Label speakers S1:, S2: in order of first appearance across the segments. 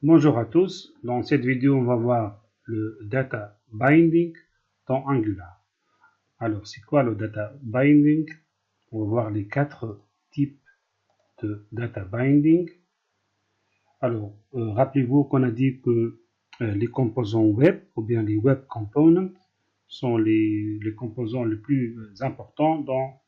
S1: Bonjour à tous, dans cette vidéo on va voir le data binding dans Angular. Alors c'est quoi le data binding? On va voir les quatre types de data binding. Alors rappelez-vous qu'on a dit que les composants web ou bien les web components sont les composants les plus importants dans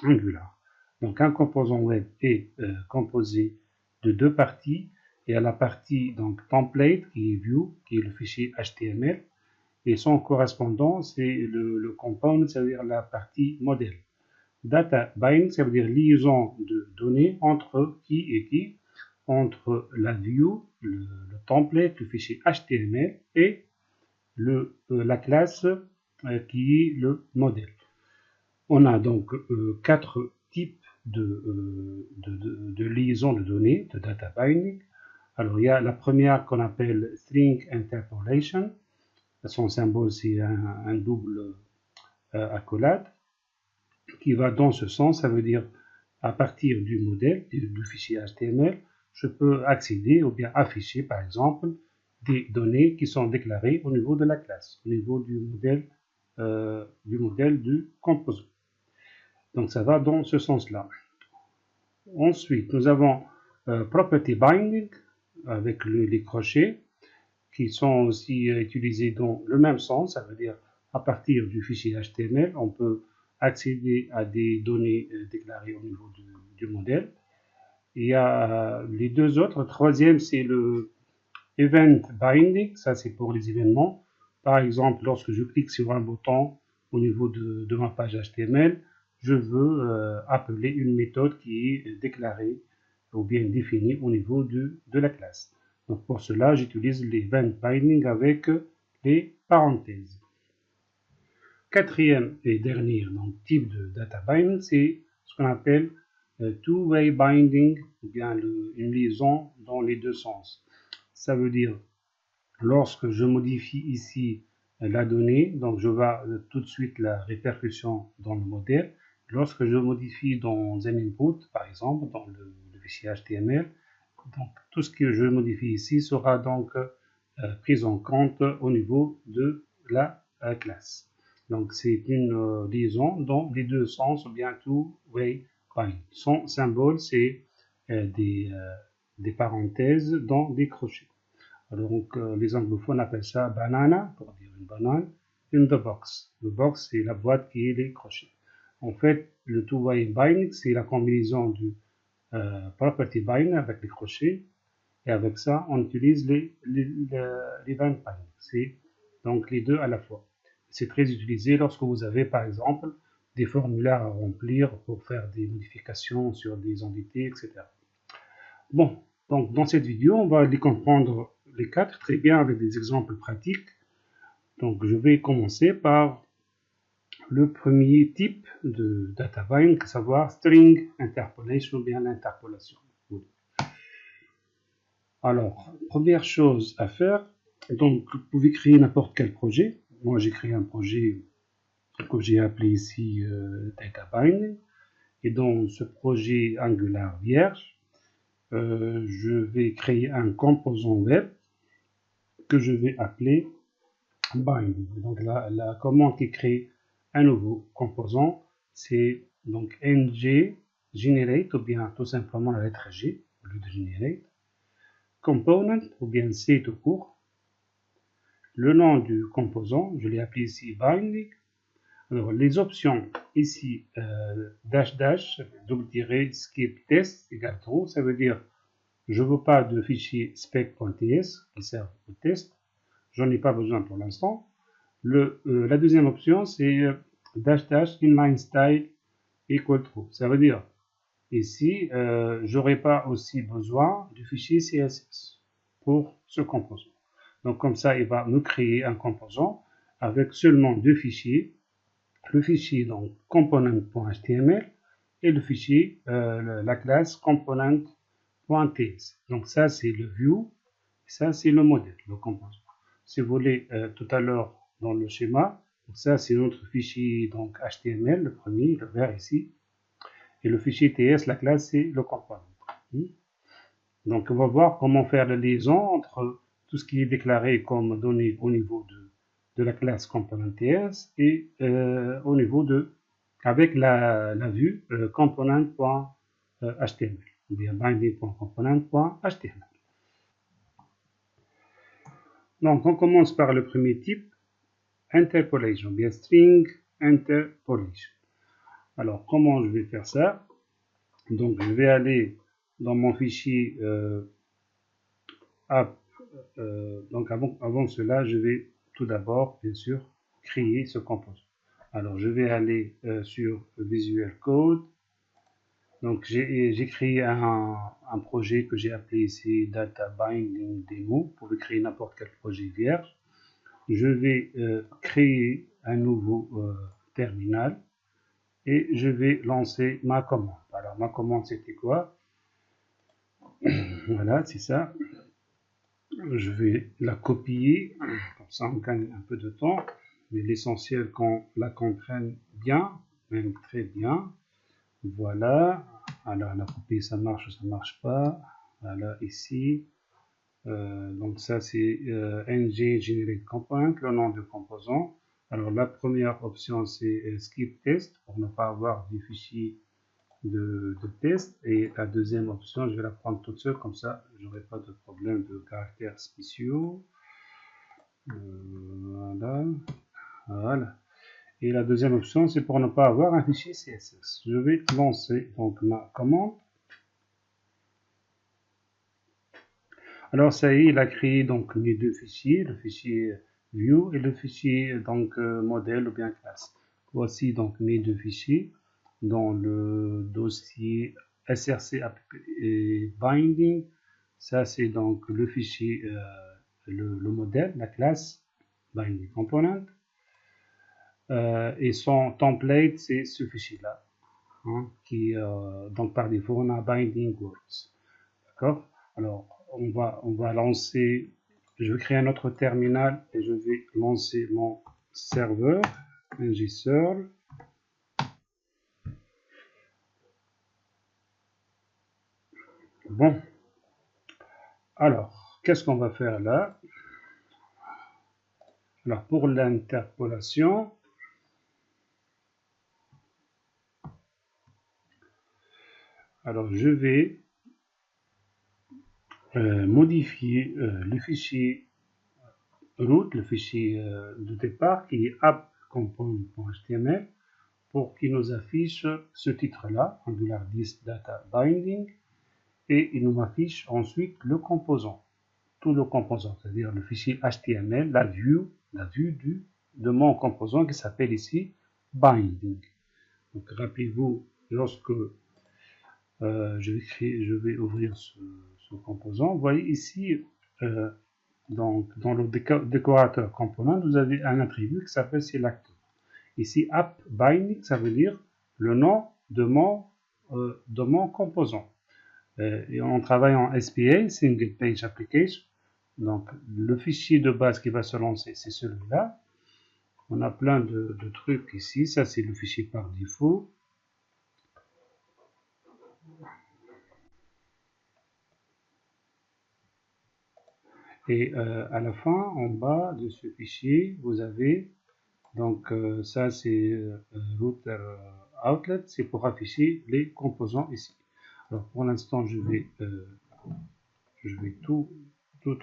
S1: Angular. Donc un composant web est composé de deux parties. Il y a la partie donc template qui est view, qui est le fichier HTML, et son correspondant c'est le component, c'est-à-dire la partie modèle. Data bind, ça veut dire liaison de données entre qui et qui, entre la view, le template, le fichier HTML et la classe qui est le modèle. On a donc quatre types de liaison de données, de data binding. Alors, il y a la première qu'on appelle string interpolation. Son symbole, c'est un double accolade qui va dans ce sens. Ça veut dire, à partir du modèle, du fichier HTML, je peux accéder ou bien afficher, par exemple, des données qui sont déclarées au niveau de la classe, au niveau du modèle du composant. Donc ça va dans ce sens-là. Ensuite, nous avons Property Binding avec les crochets qui sont aussi utilisés dans le même sens. Ça veut dire à partir du fichier HTML, on peut accéder à des données déclarées au niveau du modèle. Il y a les deux autres. Le troisième, c'est le Event Binding. Ça, c'est pour les événements. Par exemple, lorsque je clique sur un bouton au niveau de ma page HTML, je veux appeler une méthode qui est déclarée ou bien définie au niveau de la classe. Donc pour cela, j'utilise l'event binding avec les parenthèses. Quatrième et dernier type de data binding, c'est ce qu'on appelle two-way binding, ou bien une liaison dans les deux sens. Ça veut dire, lorsque je modifie ici la donnée, donc je vois tout de suite la répercussion dans le modèle. Lorsque je modifie dans un input, par exemple, dans le fichier HTML, donc tout ce que je modifie ici sera donc pris en compte au niveau de la classe. Donc c'est une liaison dans les deux sens, ou bien two-way bind. Son symbole, c'est des parenthèses dans des crochets. Alors, donc, les anglophones appellent ça banana, pour dire une banane, in the box. Le box, c'est la boîte qui est les crochets. En fait, le two-way binding, c'est la combinaison du property binding avec les crochets. Et avec ça, on utilise l'event binding. C'est donc les deux à la fois. C'est très utilisé lorsque vous avez, par exemple, des formulaires à remplir pour faire des modifications sur des entités, etc. Bon, donc dans cette vidéo, on va les comprendre les quatre très bien avec des exemples pratiques. Donc je vais commencer par le premier type de data binding, à savoir string interpolation ou bien l'interpolation. Alors, première chose à faire, donc vous pouvez créer n'importe quel projet. Moi j'ai créé un projet que j'ai appelé ici data binding. Et dans ce projet Angular vierge, je vais créer un composant web que je vais appeler bind. Donc la commande qui crée un nouveau composant, c'est donc ng generate, ou bien tout simplement la lettre G au lieu de generate, component, ou bien C tout court. Le nom du composant, je l'ai appelé ici binding. Alors les options ici, dash dash, double tiré, skip test égale true, ça veut dire je ne veux pas de fichier spec.ts qui sert au test, j'en ai pas besoin pour l'instant. La deuxième option, c'est dash dash inline style equal true. Ça veut dire ici, j'aurai pas aussi besoin du fichier CSS pour ce composant. Donc comme ça, il va me créer un composant avec seulement deux fichiers. Le fichier donc component.html et le fichier, la classe component.ts. Donc ça, c'est le view, ça, c'est le modèle, le composant. Si vous voulez, tout à l'heure, dans le schéma, donc ça, c'est notre fichier donc HTML, le premier, le vert ici. Et le fichier TS, la classe, c'est le component. Donc, on va voir comment faire la liaison entre tout ce qui est déclaré comme données au niveau de la classe component.ts et au niveau de, avec la vue component.html ou bien binding.component.html. Donc, on commence par le premier type, interpolation, bien string interpolation. Alors, comment je vais faire ça? Donc, je vais aller dans mon fichier app. Donc, avant cela, je vais tout d'abord, bien sûr, créer ce composant. Alors, je vais aller sur Visual Code. Donc, j'ai créé un projet que j'ai appelé ici Data Binding Demo. Vous pouvez créer n'importe quel projet vierge. Je vais créer un nouveau terminal et je vais lancer ma commande. Alors, ma commande, c'était quoi? Voilà, c'est ça. Je vais la copier, comme ça on gagne un peu de temps. Mais l'essentiel qu'on la comprenne bien, même très bien. Voilà. Alors, la copie, ça marche ou ça marche pas. Voilà, ici. Donc ça c'est ng generate component, le nom du composant. Alors la première option c'est skip test pour ne pas avoir du fichier de test, et la deuxième option je vais la prendre toute seule, comme ça j'aurai pas de problème de caractères spéciaux. Voilà, voilà. Et la deuxième option c'est pour ne pas avoir un fichier CSS. Je vais lancer donc ma commande. Alors ça y est, il a créé donc les deux fichiers, le fichier view et le fichier donc modèle ou bien classe. Voici donc mes deux fichiers dans le dossier src et binding. Ça c'est donc le fichier, le modèle, la classe binding component, et son template c'est ce fichier-là, hein, qui donc par défaut on a binding words. D'accord? Alors, on va lancer, je vais créer un autre terminal et je vais lancer mon serveur, ngserl. Bon, alors, qu'est-ce qu'on va faire là? Alors, pour l'interpolation, alors je vais modifier le fichier root, le fichier de départ qui est app.component.html, pour qu'il nous affiche ce titre-là, Angular 10 Data Binding, et il nous affiche ensuite le composant, tout le composant, c'est-à-dire le fichier HTML, la vue de mon composant qui s'appelle ici Binding. Donc rappelez-vous, lorsque je vais ouvrir ce composant, vous voyez ici, donc, dans le décorateur component, vous avez un attribut qui s'appelle selector. Ici, app binding, ça veut dire le nom de mon composant. Et on travaille en SPA, Single Page Application. Donc, le fichier de base qui va se lancer, c'est celui-là. On a plein de trucs ici. Ça, c'est le fichier par défaut. Et à la fin, en bas de ce fichier, vous avez, donc ça c'est router outlet, c'est pour afficher les composants ici. Alors pour l'instant, je vais tout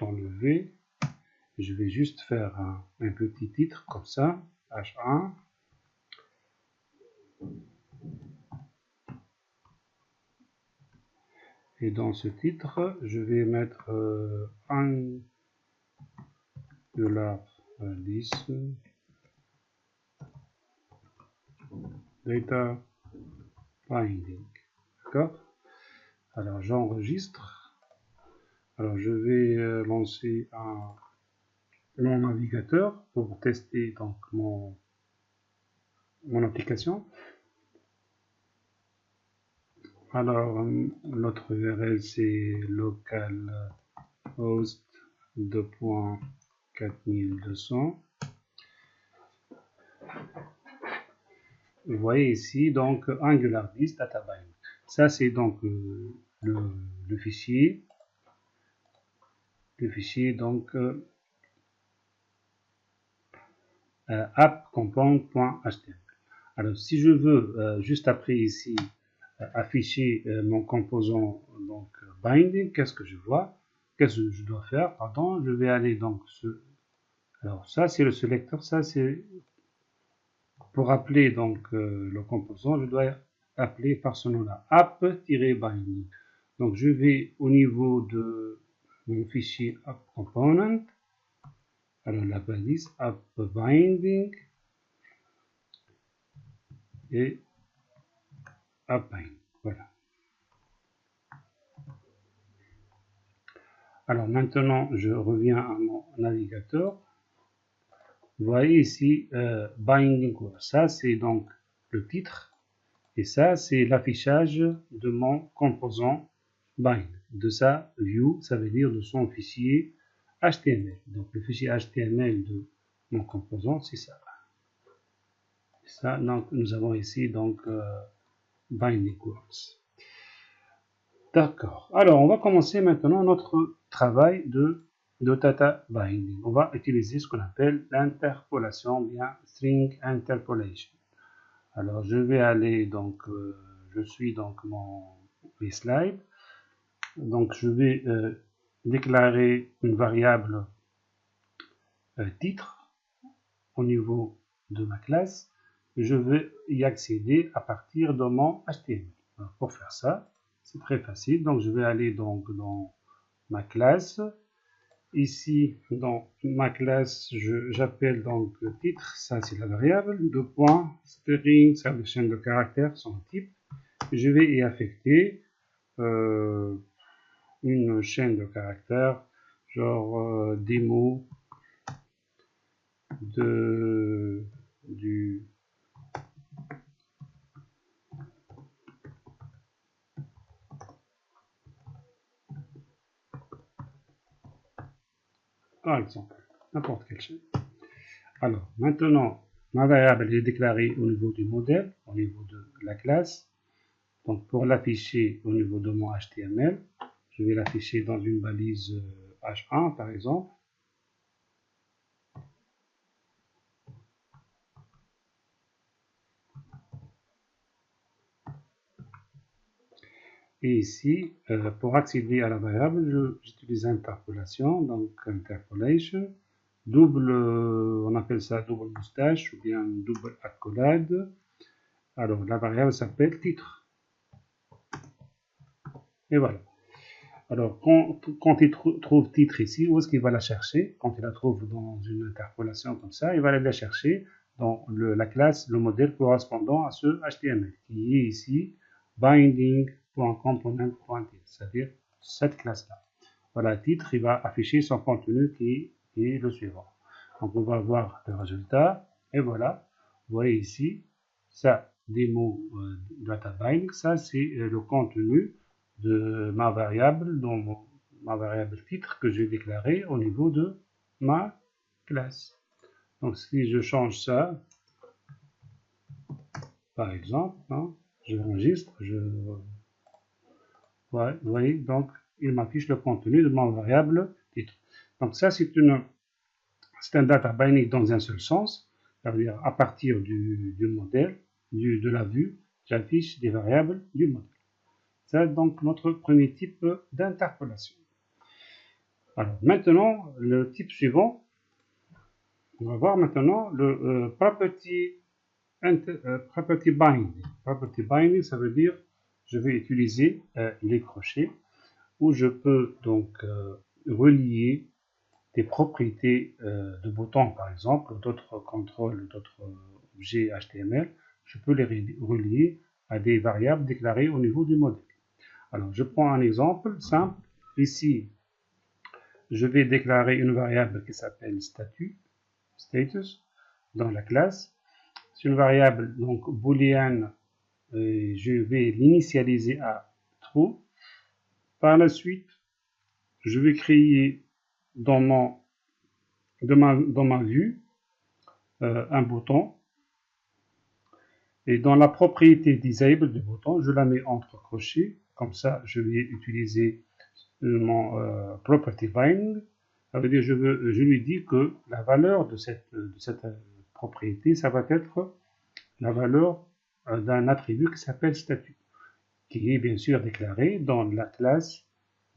S1: enlever. Je vais juste faire un petit titre comme ça, H1. Et dans ce titre, je vais mettre $10 data binding. D'accord? Alors j'enregistre. Alors je vais lancer mon navigateur pour tester donc mon application. Alors notre URL c'est localhost 2.4200. Vous voyez ici donc Angular 10 Data Binding. Ça c'est donc le fichier. le fichier donc app.component.html. Alors si je veux juste après ici afficher mon composant donc binding, qu'est-ce que je vois? Qu'est-ce que je dois faire? Pardon, je vais aller donc alors ça c'est le sélecteur, ça c'est pour appeler donc le composant, je dois appeler par ce nom-là, app-binding. Donc je vais au niveau de mon fichier app-component, alors la balise app-binding et app-binding, voilà. Alors maintenant, je reviens à mon navigateur. Vous voyez ici, binding, ça c'est donc le titre, et ça c'est l'affichage de mon composant bind, de sa view, ça veut dire de son fichier HTML. Donc le fichier HTML de mon composant, c'est ça. Ça, donc, nous avons ici donc binding words. D'accord. Alors on va commencer maintenant notre travail de data binding. On va utiliser ce qu'on appelle l'interpolation, bien string interpolation. Alors je vais aller donc, je suis donc mes slides. Donc je vais déclarer une variable titre au niveau de ma classe. Je vais y accéder à partir de mon HTML. Alors, pour faire ça, c'est très facile. Donc je vais aller donc dans ma classe. Ici, dans ma classe, j'appelle donc le titre, ça c'est la variable, deux points, string, c'est la chaîne de caractères, son type. Je vais y affecter une chaîne de caractères, genre des mots du par exemple, n'importe quelle chaîne. Alors, maintenant, ma variable est déclarée au niveau du modèle, au niveau de la classe. Donc, pour l'afficher au niveau de mon HTML, je vais l'afficher dans une balise H1, par exemple. Et ici, pour accéder à la variable, j'utilise interpolation, donc interpolation, double, on appelle ça double moustache ou bien double accolade. Alors, la variable s'appelle titre. Et voilà. Alors, quand il trouve titre ici, où est-ce qu'il va la chercher? Quand il la trouve dans une interpolation comme ça, il va aller la chercher dans la classe, le modèle correspondant à ce HTML, qui est ici binding.component.titre, c'est-à-dire cette classe-là. Voilà, titre, il va afficher son contenu qui est le suivant. Donc, on va voir le résultat, et voilà, vous voyez ici, ça, des mots data binding, ça c'est le contenu de ma variable, donc ma variable titre que j'ai déclarée au niveau de ma classe. Donc si je change ça, par exemple, hein, je enregistre, ouais, vous voyez, donc il m'affiche le contenu de ma variable titre. Donc ça c'est un data binding dans un seul sens, c'est-à-dire à partir du modèle, de la vue, j'affiche des variables du modèle. C'est donc notre premier type d'interpolation. Alors maintenant, le type suivant, on va voir maintenant le property binding. Property binding, ça veut dire je vais utiliser les crochets où je peux donc relier des propriétés de boutons par exemple, ou d'autres contrôles, d'autres objets HTML. Je peux les relier à des variables déclarées au niveau du modèle. Alors, je prends un exemple simple. Ici, je vais déclarer une variable qui s'appelle status, dans la classe. C'est une variable donc booléenne. Je vais l'initialiser à true. Par la suite, je vais créer dans ma vue un bouton. Et dans la propriété disable du bouton, je la mets entre crochets. Comme ça, je vais utiliser mon property binding. Ça veut dire je lui dis que la valeur de cette propriété, ça va être la valeur d'un attribut qui s'appelle statut, qui est bien sûr déclaré dans la classe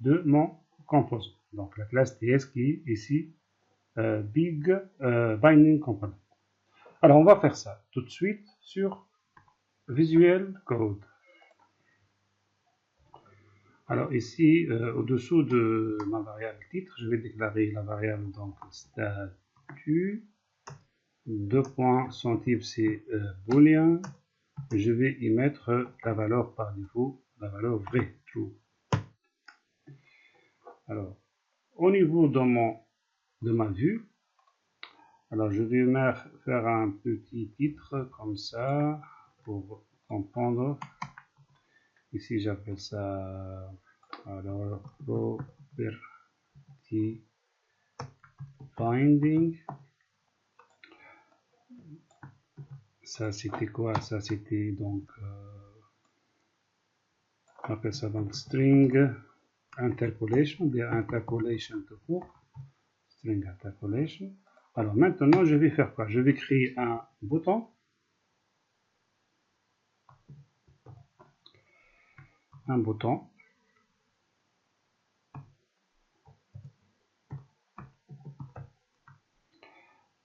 S1: de mon composant. Donc la classe TS qui est ici big binding component. Alors on va faire ça tout de suite sur Visual Code. Alors ici, au-dessous de ma variable titre, je vais déclarer la variable donc statut. Deux points, son type c'est boolean. Je vais y mettre la valeur par défaut, la valeur vraie, true. Alors, au niveau de ma vue, alors je vais faire un petit titre comme ça pour comprendre. Ici j'appelle ça alors property binding. Ça c'était quoi? Ça c'était donc on appelle ça donc string interpolation, bien interpolation tout court, string interpolation. Alors maintenant je vais faire quoi? Je vais créer un bouton. Un bouton.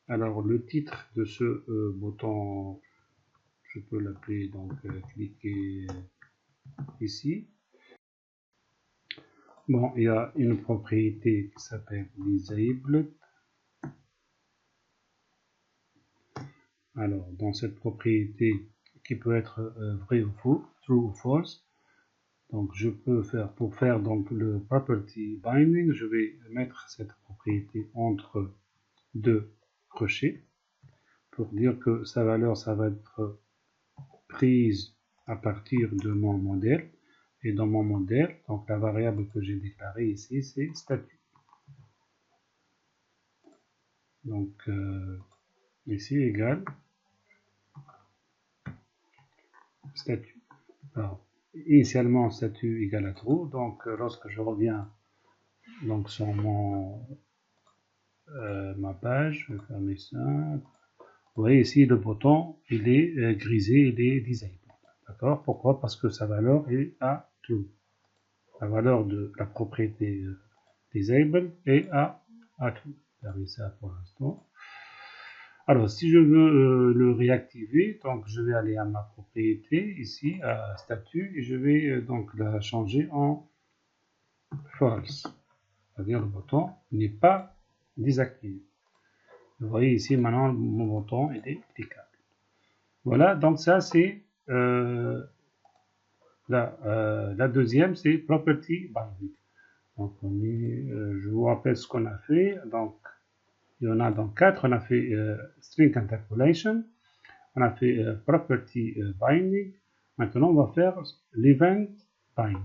S1: Alors le titre de ce bouton, je peux l'appeler donc cliquer ici. Bon, il y a une propriété qui s'appelle disabled. Alors dans cette propriété qui peut être vrai ou faux, true ou false. Donc je peux faire, pour faire donc le property binding, je vais mettre cette propriété entre deux crochets pour dire que sa valeur, ça va être prise à partir de mon modèle. Et dans mon modèle, donc la variable que j'ai déclarée ici, c'est statut. Donc ici égal statut. Alors, initialement statut égale à true, donc lorsque je reviens donc sur ma page, je vais fermer ça. Vous voyez ici le bouton, il est grisé, il est disabled. D'accord? Pourquoi? Parce que sa valeur est à true. La valeur de la propriété disable est à true. Fermez ça pour l'instant. Alors, si je veux le réactiver, donc je vais aller à ma propriété, ici, à statut, et je vais donc la changer en false. C'est-à-dire le bouton n'est pas désactivé. Vous voyez ici, maintenant, mon bouton il est cliquable. Voilà, donc ça c'est la deuxième, c'est property binding. Donc je vous rappelle ce qu'on a fait. Donc il y en a donc 4. On a fait string interpolation, on a fait property binding. Maintenant on va faire l'event binding.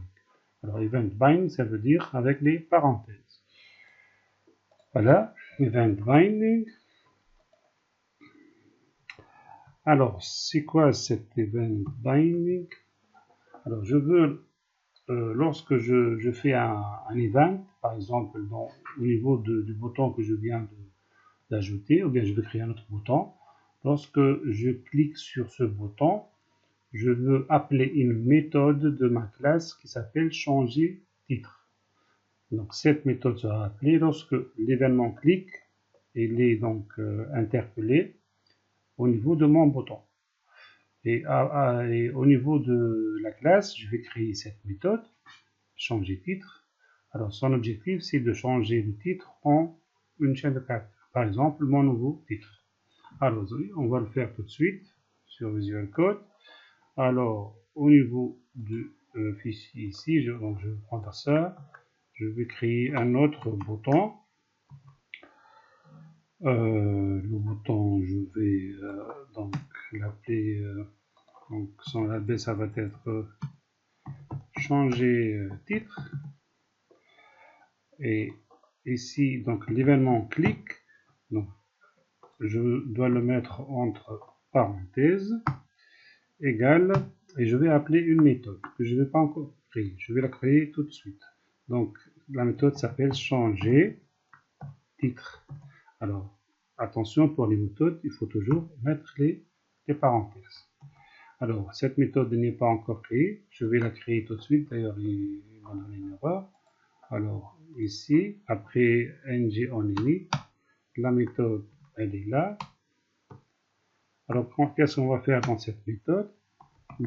S1: Alors event binding, ça veut dire avec les parenthèses. Voilà, event binding. Alors, c'est quoi cet event binding? Alors, je veux, lorsque je fais un event, par exemple, au niveau du bouton que je viens d'ajouter, ou bien je vais créer un autre bouton, lorsque je clique sur ce bouton, je veux appeler une méthode de ma classe qui s'appelle changer titre. Donc, cette méthode sera appelée lorsque l'événement clique, il est donc interpellé au niveau de mon bouton. Et au niveau de la classe, je vais créer cette méthode, changer titre. Alors son objectif, c'est de changer le titre en une chaîne de caractères. Par exemple, mon nouveau titre. Alors, on va le faire tout de suite sur Visual Code. Alors, au niveau du fichier ici, donc je vais prendre ça. Je vais créer un autre bouton. Le bouton, je vais donc l'appeler, donc son label, ça va être changer titre. Et ici, donc l'événement clique, donc je dois le mettre entre parenthèses, égal, et je vais appeler une méthode que je ne vais pas encore créer. Je vais la créer tout de suite. Donc la méthode s'appelle changer titre. Alors, attention pour les méthodes, il faut toujours mettre les parenthèses. Alors, cette méthode n'est pas encore créée. Je vais la créer tout de suite. D'ailleurs, il m'a donné une erreur. Alors, ici, après ng only, la méthode, elle est là. Alors, qu'est-ce qu'on va faire dans cette méthode?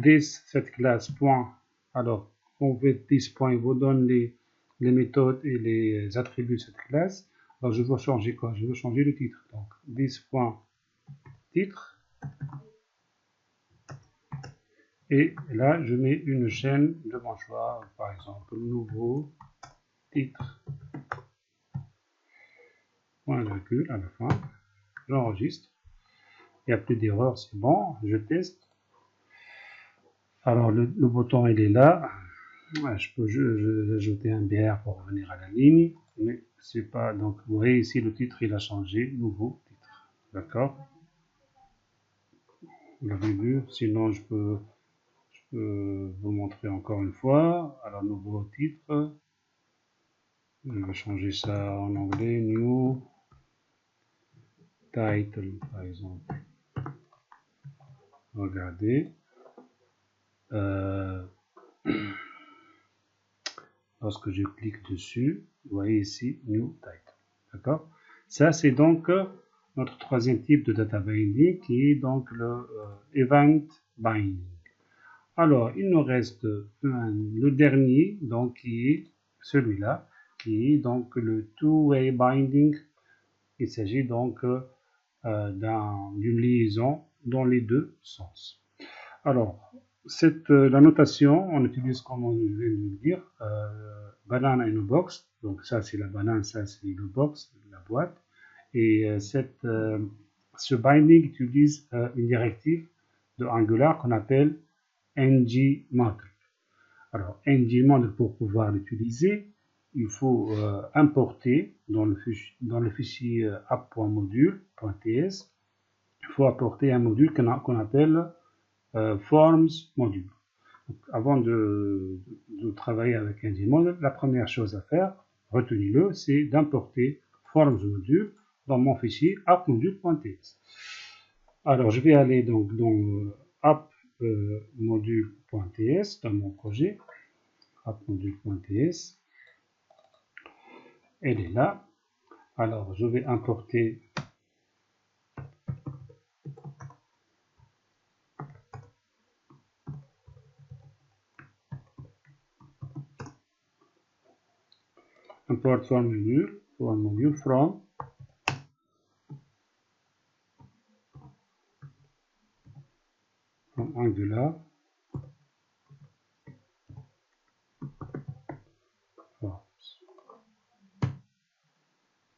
S1: This, cette classe, point. Alors, on veut this point, vous donne les méthodes et les attributs de cette classe. Alors, je veux changer quoi? Je veux changer le titre. Donc, this point titre. Et là, je mets une chaîne de mon choix, par exemple, nouveau titre. Point virgule à la fin. J'enregistre. Il n'y a plus d'erreur, c'est bon. Je teste. Alors, le bouton, il est là. Je peux ajouter un BR pour revenir à la ligne. Mais c'est pas. Donc, vous voyez ici, le titre, il a changé. Nouveau titre. D'accord? Vous l'avez vu. Sinon, je peux vous montrer encore une fois. Alors, nouveau titre. Je vais changer ça en anglais. New title, par exemple. Regardez. Lorsque je clique dessus, vous voyez ici New Title. D'accord? Ça, c'est donc notre troisième type de data binding qui est donc le Event Binding. Alors, il nous reste le dernier, donc qui est celui-là, qui est donc le Two-Way Binding. Il s'agit donc d'une liaison dans les deux sens. Alors, la notation, on utilise comme on vient de le dire, banane in a box. Donc ça c'est la banane, ça c'est le box, la boîte. Et ce binding utilise une directive de Angular qu'on appelle ng-model. Alors ng-model, pour pouvoir l'utiliser, il faut importer dans le fichier app.module.ts, il faut apporter un module qu'on appelle Forms module. Donc, avant de travailler avec ng-model, la première chose à faire, retenez-le, c'est d'importer Forms module dans mon fichier app.module.ts. Alors, je vais aller donc dans app.module.ts dans mon projet app.module.ts. Elle est là. Alors, je vais importer import form module from Angular forms.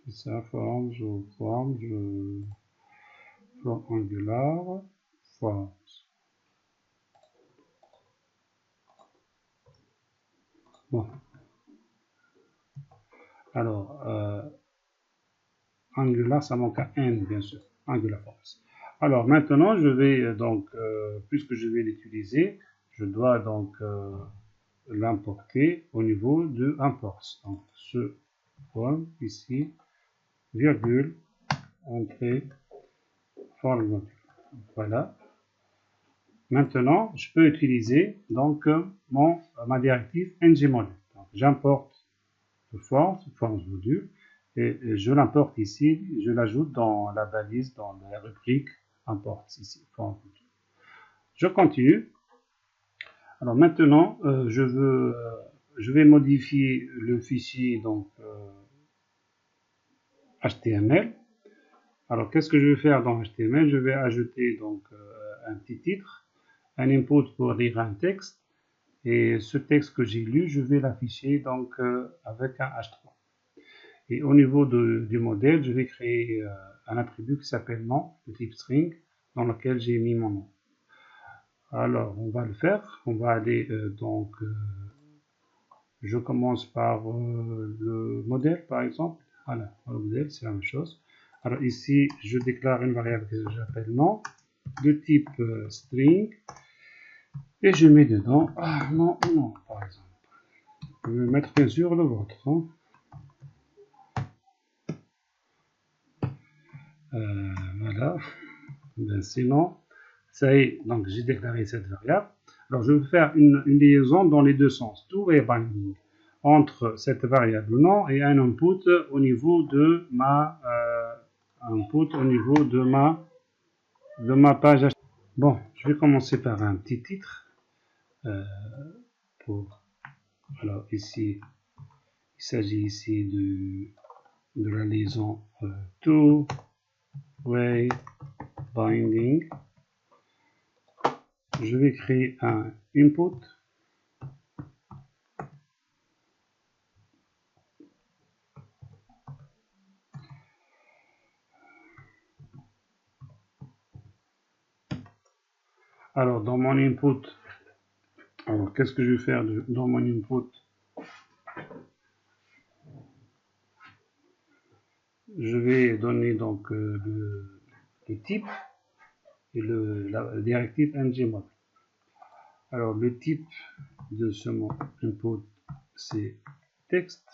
S1: C'est ça, forms from Angular forms. Bon. Alors, Angular, ça manque à N, bien sûr. Angular forms. Alors, maintenant, je vais donc, puisque je vais l'utiliser, je dois donc l'importer au niveau de imports. Donc, ce form ici, virgule, entrée, form module. Voilà. Maintenant, je peux utiliser donc ma directive ng-module. J'importe le forms module, et je l'importe ici, je l'ajoute dans la balise, dans la rubrique import ici, forms module. Je continue. Alors maintenant, je vais modifier le fichier donc HTML. Alors qu'est-ce que je vais faire dans HTML? Je vais ajouter donc un petit titre, un input pour lire un texte, et ce texte que j'ai lu, je vais l'afficher donc avec un H3. Et au niveau du modèle, je vais créer un attribut qui s'appelle nom, de type string, dans lequel j'ai mis mon nom. Alors, on va le faire. On va aller donc, je commence par le modèle, par exemple. Voilà, le modèle, c'est la même chose. Alors ici, je déclare une variable que j'appelle nom, de type string, et je mets dedans non, par exemple. Je vais mettre bien sûr le vôtre. Hein. Voilà. Ben, sinon, ça y est, donc j'ai déclaré cette variable. Alors je vais faire une liaison dans les deux sens. Two-way binding entre cette variable nom et un input au niveau de ma page HTML. Bon, je vais commencer par un petit titre. Alors ici, il s'agit ici de la liaison two-way binding. Je vais créer un input. Alors dans mon input, alors qu'est-ce que je vais faire dans mon input? Je vais donner donc le type et la directive ngModel. Alors le type de ce input c'est texte.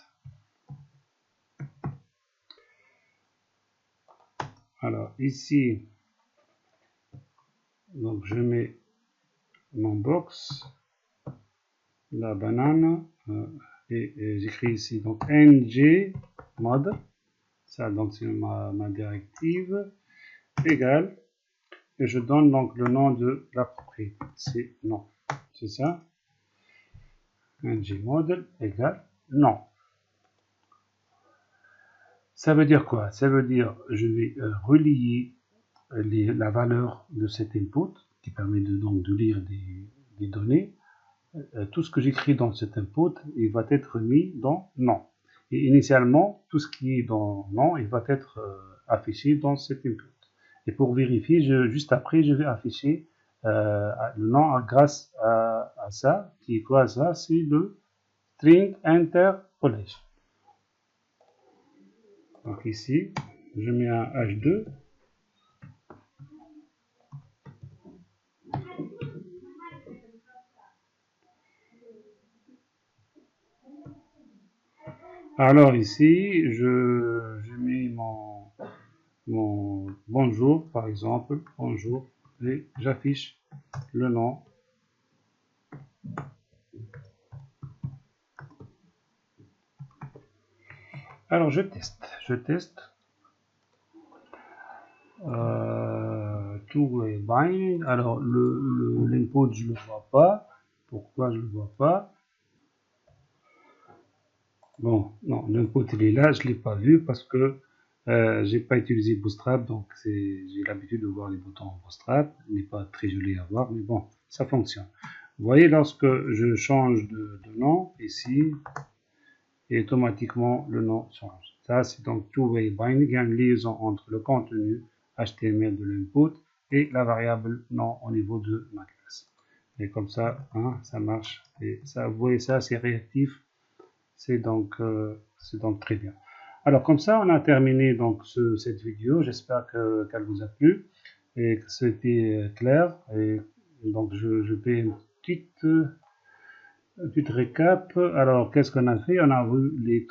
S1: Alors ici, donc je mets mon box, la banane, et j'écris ici donc ngMod, ça donc c'est ma directive, égale, et je donne donc le nom de la propriété, c'est nom, c'est ça, ngModel égale nom. Ça veut dire quoi? Ça veut dire je vais relier la valeur de cet input qui permet donc de lire des données. Tout ce que j'écris dans cet input, il va être mis dans nom. Et initialement, tout ce qui est dans nom, il va être affiché dans cet input. Et pour vérifier, juste après, je vais afficher le nom grâce à ça. Qui est quoi ça? C'est le string interpolation. Donc ici, je mets un H2. Alors ici, je mets mon bonjour, par exemple, bonjour, et j'affiche le nom. Alors je teste. Two-way binding. Alors l'input je le vois pas. Pourquoi je le vois pas? Bon, non, l'input il est là, je l'ai pas vu parce que j'ai pas utilisé Bootstrap, donc j'ai l'habitude de voir les boutons en Bootstrap. Il n'est pas très joli à voir, mais bon, ça fonctionne. Vous voyez, lorsque je change de nom ici, et automatiquement le nom change. Ça, c'est donc two-way binding, il y a une liaison entre le contenu HTML de l'input et la variable nom au niveau de ma classe. Et comme ça, hein, ça marche. Et ça, vous voyez ça, c'est réactif. C'est donc très bien. Alors comme ça, on a terminé donc cette vidéo. J'espère qu'elle vous a plu et que c'était clair. Et donc je fais une petite récap. Alors, qu'est-ce qu'on a fait? On a vu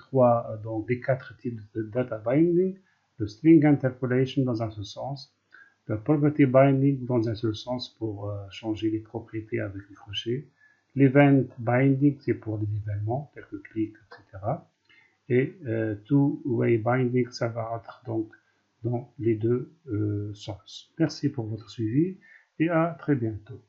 S1: donc les quatre types de data binding, le string interpolation dans un seul sens, le property binding dans un seul sens pour changer les propriétés avec les crochets, l'event binding, c'est pour les événements, tels que clic, etc. Et two-way binding, ça va être donc dans les deux sens. Merci pour votre suivi et à très bientôt.